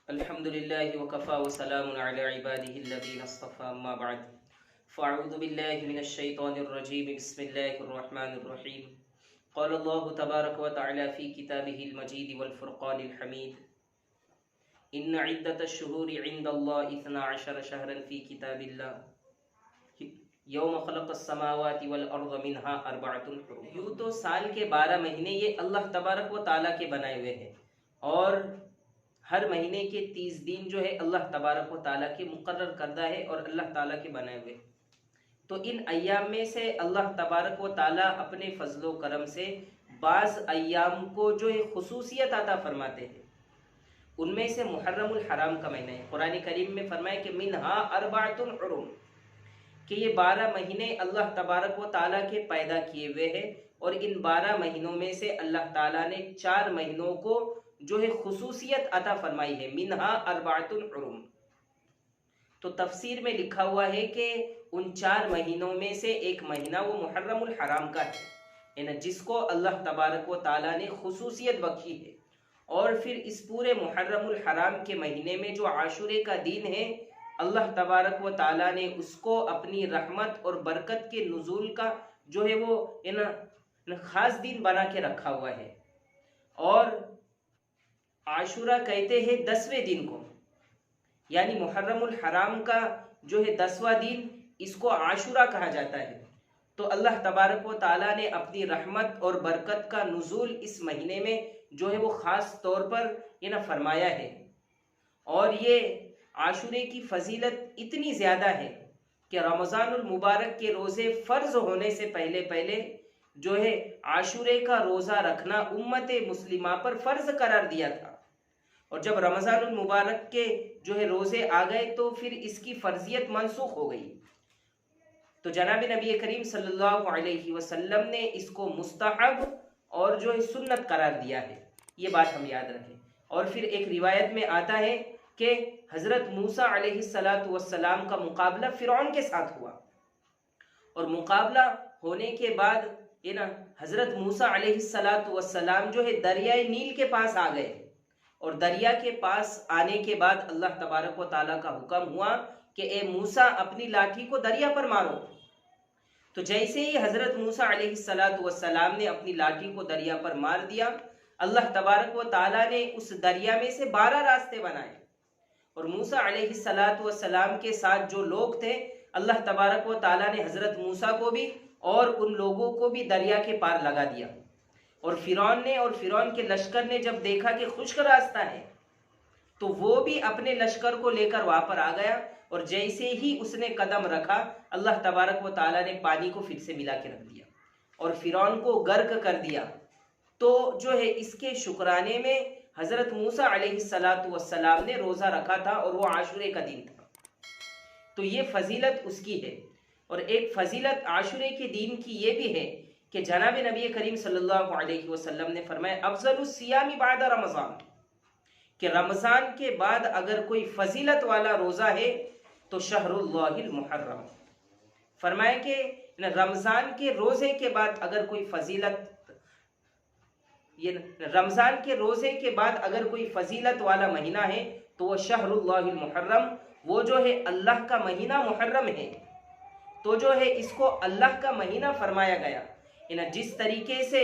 الحمد لله وكفى وسلام على عباده الذين اصطفى أما بعد فأعوذ بالله من الشيطان الرجيم بسم الله الرحمن الرحيم قال الله تبارك وتعالى في كتابه المجيد والفرقان الحميد إن عدة الشهور عند الله 12 شهرا في كتاب الله یوم خلق السماوات والارض منها اربعۃ حرم۔ یوں تو سال کے 12 مہینے یہ اللہ تبارک و تعالیٰ کے بنائے ہوئے ہیں، اور ہر مہینے کے 30 دن جو ہے اللہ تبارک و تعالیٰ کے مقرر کردہ ہے اور اللہ تعالیٰ کے بنائے ہوئے۔ تو ان ایام میں سے اللہ تبارک و تعالیٰ اپنے فضل و کرم سے بعض ایام کو جو ہے خصوصیت عطا فرماتے ہیں۔ ان میں سے محرم الحرام کا مہینہ ہے۔ قرآن کریم میں فرمایا کہ منہا اربعۃ حرم، کہ یہ 12 مہینے اللہ تبارک و تعالیٰ کے پیدا کیے ہوئے ہیں، اور ان 12 مہینوں میں سے اللہ تعالیٰ نے 4 مہینوں کو جو ہے خصوصیت عطا فرمائی ہے، منہا اربعۃ حرم۔ تو تفسیر میں لکھا ہوا ہے کہ ان 4 مہینوں میں سے ایک مہینہ وہ محرم الحرام کا ہے، جس کو اللہ تبارک و تعالیٰ نے خصوصیت بخشی ہے۔ اور پھر اس پورے محرم الحرام کے مہینے میں جو عاشورے کا دن ہے، اللہ تبارک و تعالیٰ نے اس کو اپنی رحمت اور برکت کے نزول کا جو ہے وہ خاص دن بنا کے رکھا ہوا ہے۔ اور عاشورہ کہتے ہیں 10ویں دن کو، یعنی محرم الحرام کا جو ہے 10واں دن، اس کو عاشورہ کہا جاتا ہے۔ تو اللہ تبارک و تعالیٰ نے اپنی رحمت اور برکت کا نزول اس مہینے میں جو ہے وہ خاص طور پر فرمایا ہے۔ اور یہ عاشورے کی فضیلت اتنی زیادہ ہے کہ رمضان المبارک کے روزے فرض ہونے سے پہلے جو ہے عاشورے کا روزہ رکھنا امت مسلمہ پر فرض قرار دیا تھا، اور جب رمضان المبارک کے جو ہے روزے آ گئے تو پھر اس کی فرضیت منسوخ ہو گئی۔ تو جناب نبی کریم صلی اللہ علیہ وسلم نے اس کو مستحب اور جو ہے سنت قرار دیا ہے، یہ بات ہم یاد رکھیں۔ اور پھر ایک روایت میں آتا ہے کہ حضرت موسیٰ علیہ السلام کا مقابلہ فرعون کے ساتھ ہوا، اور مقابلہ ہونے کے بعد حضرت موسیٰ علیہ السلام جو ہے دریائے نیل کے پاس آ گئے، اور دریا کے پاس آنے کے بعد اللہ تبارک و تعالیٰ کا حکم ہوا کہ اے موسیٰ اپنی لاٹھی کو دریا پر مارو۔ تو جیسے ہی حضرت موسیٰ علیہ السلام نے اپنی لاٹھی کو دریا پر مار دیا، اللہ تبارک و تعالیٰ نے اس دریا میں سے 12 راستے بنائے، اور موسیٰ علیہ السلام کے ساتھ جو لوگ تھے، اللہ تبارک و تعالیٰ نے حضرت موسیٰ کو بھی اور ان لوگوں کو بھی دریا کے پار لگا دیا۔ اور فرعون کے لشکر نے جب دیکھا کہ خشک راستہ ہے، تو وہ بھی اپنے لشکر کو لے کر وہاں پر آ گیا، اور جیسے ہی اس نے قدم رکھا، اللہ تبارک و تعالیٰ نے پانی کو پھر سے ملا کے رکھ دیا اور فرعون کو غرق کر دیا۔ تو جو ہے اس کے شکرانے میں حضرت موسیٰ علیہ السلام نے روزہ رکھا تھا، اور وہ عاشورے کا دن تھا۔ تو یہ فضیلت اس کی ہے۔ اور ایک فضیلت عاشورے کے دن کی یہ بھی ہے کہ جناب نبی کریم صلی اللہ علیہ وسلم نے فرمایا افضل الصیام بعد رمضان، کہ رمضان کے بعد اگر کوئی فضیلت والا روزہ ہے تو شہر اللہ المحرم۔ فرمایا کہ رمضان کے روزے کے بعد اگر کوئی فضیلت والا مہینہ ہے تو وہ شہر اللہ المحرم، وہ جو ہے اللہ کا مہینہ محرم ہے۔ تو جو ہے اس کو اللہ کا مہینہ فرمایا گیا، جس طریقے سے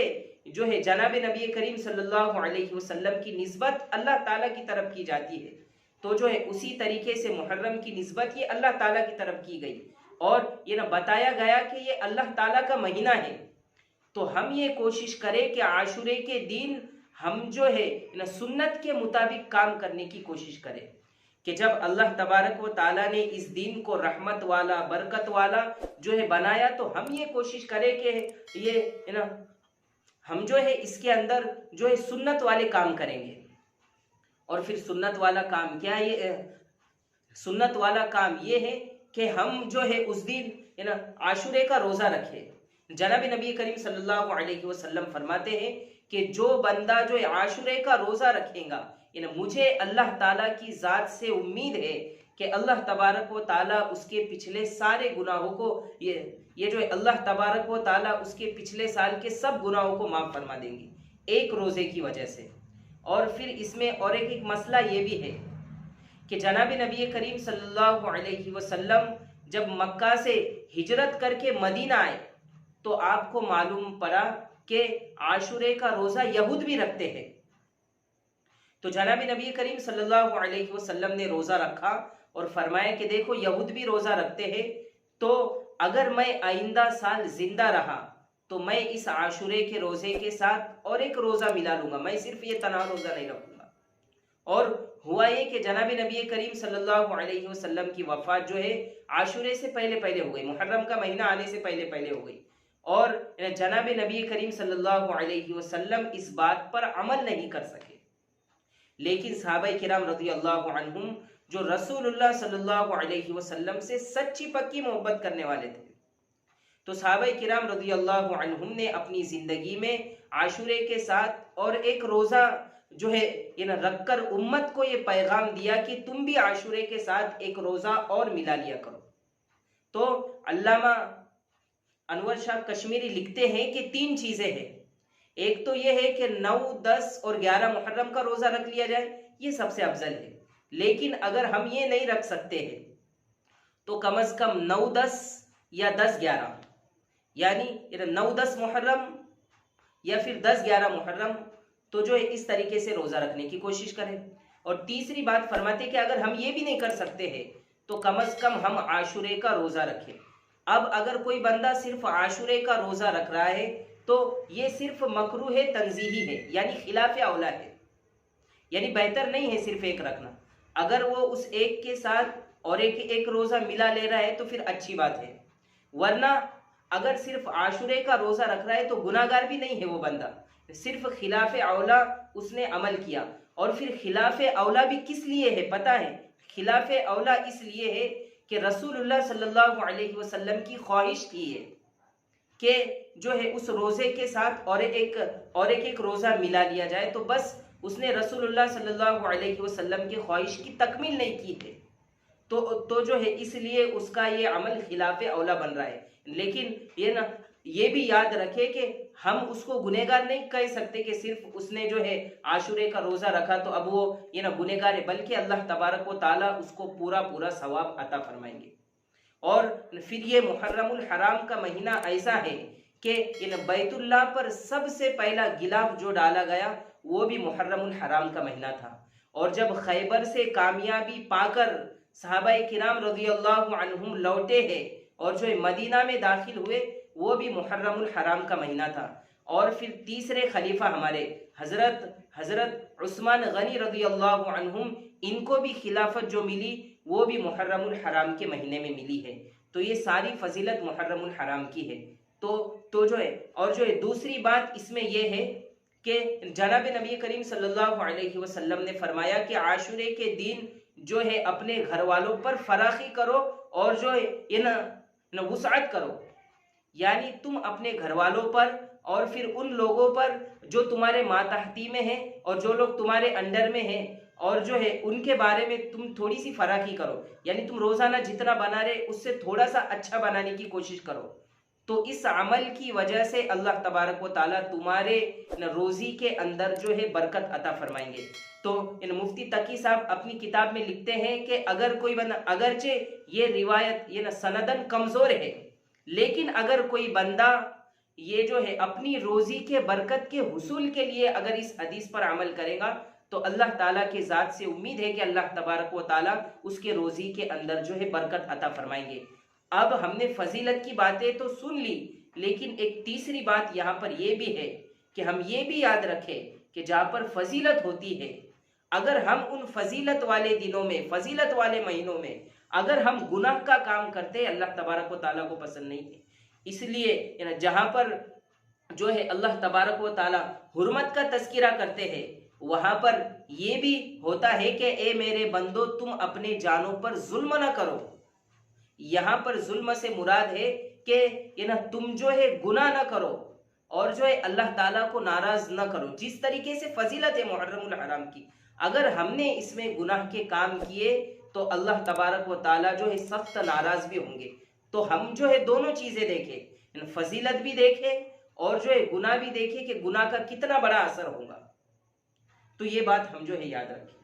جو ہے جناب نبی کریم صلی اللہ علیہ وسلم کی نسبت اللہ تعالیٰ کی طرف کی جاتی ہے، تو جو ہے اسی طریقے سے محرم کی نسبت یہ اللہ تعالیٰ کی طرف کی گئی، اور یہ بتایا گیا کہ یہ اللہ تعالیٰ کا مہینہ ہے۔ تو ہم یہ کوشش کریں کہ عاشورے کے دن ہم جو ہے سنت کے مطابق کام کرنے کی کوشش کریں، کہ جب اللہ تبارک و تعالیٰ نے اس دن کو رحمت والا برکت والا جو ہے بنایا، تو ہم یہ کوشش کریں کہ ہم جو ہے اس کے اندر جو ہے سنت والے کام کریں گے۔ اور پھر سنت والا کام کیا ہے؟ سنت والا کام یہ ہے کہ ہم جو ہے اس دن عاشورے کا روزہ رکھیں۔ جناب نبی کریم صلی اللہ علیہ وسلم فرماتے ہیں کہ جو بندہ جو ہے عاشورے کا روزہ رکھے گا، مجھے اللہ تعالیٰ کی ذات سے امید ہے کہ اللہ تبارک و تعالیٰ اس کے پچھلے سارے گناہوں کو یہ جو ہے اللہ تبارک و تعالیٰ اس کے پچھلے سال کے سب گناہوں کو معاف فرما دیں گے ایک روزے کی وجہ سے۔ اور پھر اس میں اور ایک مسئلہ یہ بھی ہے کہ جناب نبی کریم صلی اللہ علیہ وسلم جب مکہ سے ہجرت کر کے مدینہ آئے تو آپ کو معلوم پڑا کہ عاشورے کا روزہ یہود بھی رکھتے ہیں. تو جناب نبی کریم صلی اللہ علیہ وسلم نے روزہ رکھا اور فرمایا کہ دیکھو یہود بھی روزہ رکھتے ہیں، تو اگر میں آئندہ سال زندہ رہا تو میں اس عاشورے کے روزے کے ساتھ اور ایک روزہ ملا لوں گا، میں صرف یہ تنہا روزہ نہیں رکھوں گا. اور ہوا یہ کہ جناب نبی کریم صلی اللہ علیہ وسلم کی وفات جو ہے عاشورے سے پہلے پہلے ہو گئی، محرم کا مہینہ آنے سے پہلے پہلے ہو گئی. اور جناب نبی کریم صلی اللہ علیہ وسلم اس بات پر عمل نہیں کر سکے. لیکن صحابہ کرام رضی اللہ عنہم جو رسول اللہ صلی اللہ علیہ وسلم سے سچی پکی محبت کرنے والے تھے، تو صحابہ کرام رضی اللہ عنہم نے اپنی زندگی میں عاشورے کے ساتھ اور ایک روزہ جو ہے رکھ کر امت کو یہ پیغام دیا کہ تم بھی عاشورے کے ساتھ ایک روزہ اور ملا لیا کرو. تو علامہ انور شاہ کشمیری لکھتے ہیں کہ 3 چیزیں ہیں. ایک تو یہ ہے کہ 9, 10 اور 11 محرم کا روزہ رکھ لیا جائے، یہ سب سے افضل ہے. لیکن اگر ہم یہ نہیں رکھ سکتے ہیں تو کم از کم 9, 10 یا 10, 11 یعنی 9, 10 محرم یا پھر 10, 11 محرم تو جو ہے اس طریقے سے روزہ رکھنے کی کوشش کریں. اور تیسری بات فرماتے کہ اگر ہم یہ بھی نہیں کر سکتے ہیں تو کم از کم ہم عاشورے کا روزہ رکھیں. اب اگر کوئی بندہ صرف عاشورے کا روزہ رکھ رہا ہے تو یہ صرف مکروہ تنزیہی ہے، یعنی خلاف اولا ہے، یعنی بہتر نہیں ہے صرف ایک رکھنا. اگر وہ اس ایک کے ساتھ اور ایک روزہ ملا لے رہا ہے تو پھر اچھی بات ہے، ورنہ اگر صرف عاشورے کا روزہ رکھ رہا ہے تو گناہ گار بھی نہیں ہے وہ بندہ، صرف خلاف اولا اس نے عمل کیا. اور پھر خلاف اولا بھی کس لیے ہے پتہ ہے؟ خلاف اولا اس لیے ہے کہ رسول اللہ صلی اللہ علیہ وسلم کی خواہش تھی ہے کہ جو ہے اس روزے کے ساتھ اور ایک روزہ ملا لیا جائے، تو بس اس نے رسول اللہ صلی اللہ علیہ وسلم کی خواہش کی تکمیل نہیں کی ہے، تو جو ہے اس لیے اس کا یہ عمل خلاف اولا بن رہا ہے. لیکن یہ بھی یاد رکھے کہ ہم اس کو گنہگار نہیں کہہ سکتے کہ صرف اس نے جو ہے عاشورے کا روزہ رکھا تو اب وہ گنہگار ہے، بلکہ اللہ تبارک و تعالیٰ اس کو پورا ثواب عطا فرمائیں گے. اور پھر یہ محرم الحرام کا مہینہ ایسا ہے کہ بیت اللہ پر سب سے پہلا غلاف جو ڈالا گیا وہ بھی محرم الحرام کا مہینہ تھا. اور جب خیبر سے کامیابی پا کر صحابہ کرام رضی اللہ عنہم لوٹے ہیں اور جو مدینہ میں داخل ہوئے وہ بھی محرم الحرام کا مہینہ تھا. اور پھر تیسرے خلیفہ ہمارے حضرت عثمان غنی رضی اللہ عنہم، ان کو بھی خلافت جو ملی وہ بھی محرم الحرام کے مہینے میں ملی ہے. تو یہ ساری فضیلت محرم الحرام کی ہے. تو جو ہے اور جو ہے دوسری بات اس میں یہ ہے کہ جناب نبی کریم صلی اللہ علیہ وسلم نے فرمایا کہ عاشورے کے دن جو ہے اپنے گھر والوں پر فراخی کرو اور جو ہے وسعت کرو، یعنی تم اپنے گھر والوں پر اور پھر ان لوگوں پر جو تمہارے ماتحتی میں ہیں اور جو لوگ تمہارے انڈر میں ہیں، اور جو ہے ان کے بارے میں تم تھوڑی سی فراخی کرو، یعنی تم روزانہ جتنا بنا رہے اس سے تھوڑا سا اچھا بنانے کی کوشش کرو. تو اس عمل کی وجہ سے اللہ تبارک و تعالیٰ تمہارے روزی کے اندر جو ہے برکت عطا فرمائیں گے. تو مفتی تقی صاحب اپنی کتاب میں لکھتے ہیں کہ اگر کوئی بندہ، اگرچہ یہ روایت سندن کمزور ہے، لیکن اگر کوئی بندہ یہ جو ہے اپنی روزی کے برکت کے حصول کے لیے اگر اس حدیث پر عمل کرے گا تو اللہ تعالیٰ کے ذات سے امید ہے کہ اللہ تبارک و تعالیٰ اس کے روزی کے اندر جو ہے برکت عطا فرمائیں گے. اب ہم نے فضیلت کی باتیں تو سن لی، لیکن ایک تیسری بات یہاں پر یہ بھی ہے کہ ہم یہ بھی یاد رکھیں کہ جہاں پر فضیلت ہوتی ہے، اگر ہم ان فضیلت والے دنوں میں، فضیلت والے مہینوں میں اگر ہم گناہ کا کام کرتے، اللہ تبارک و تعالیٰ کو پسند نہیں ہے. اس لیے جہاں پر جو ہے اللہ تبارک و تعالیٰ حرمت کا تذکرہ کرتے ہیں وہاں پر یہ بھی ہوتا ہے کہ اے میرے بندو تم اپنے جانوں پر ظلم نہ کرو. یہاں پر ظلم سے مراد ہے کہ تم جو ہے گناہ نہ کرو اور جو ہے اللہ تعالیٰ کو ناراض نہ کرو. جس طریقے سے فضیلت ہے محرم الحرام کی، اگر ہم نے اس میں گناہ کے کام کیے تو اللہ تبارک و تعالیٰ جو ہے سخت ناراض بھی ہوں گے. تو ہم جو ہے دونوں چیزیں دیکھیں، فضیلت بھی دیکھیں اور جو ہے گناہ بھی دیکھیں کہ گناہ کا کتنا بڑا اثر ہوگا. تو یہ بات ہم جو ہے یاد رکھیں.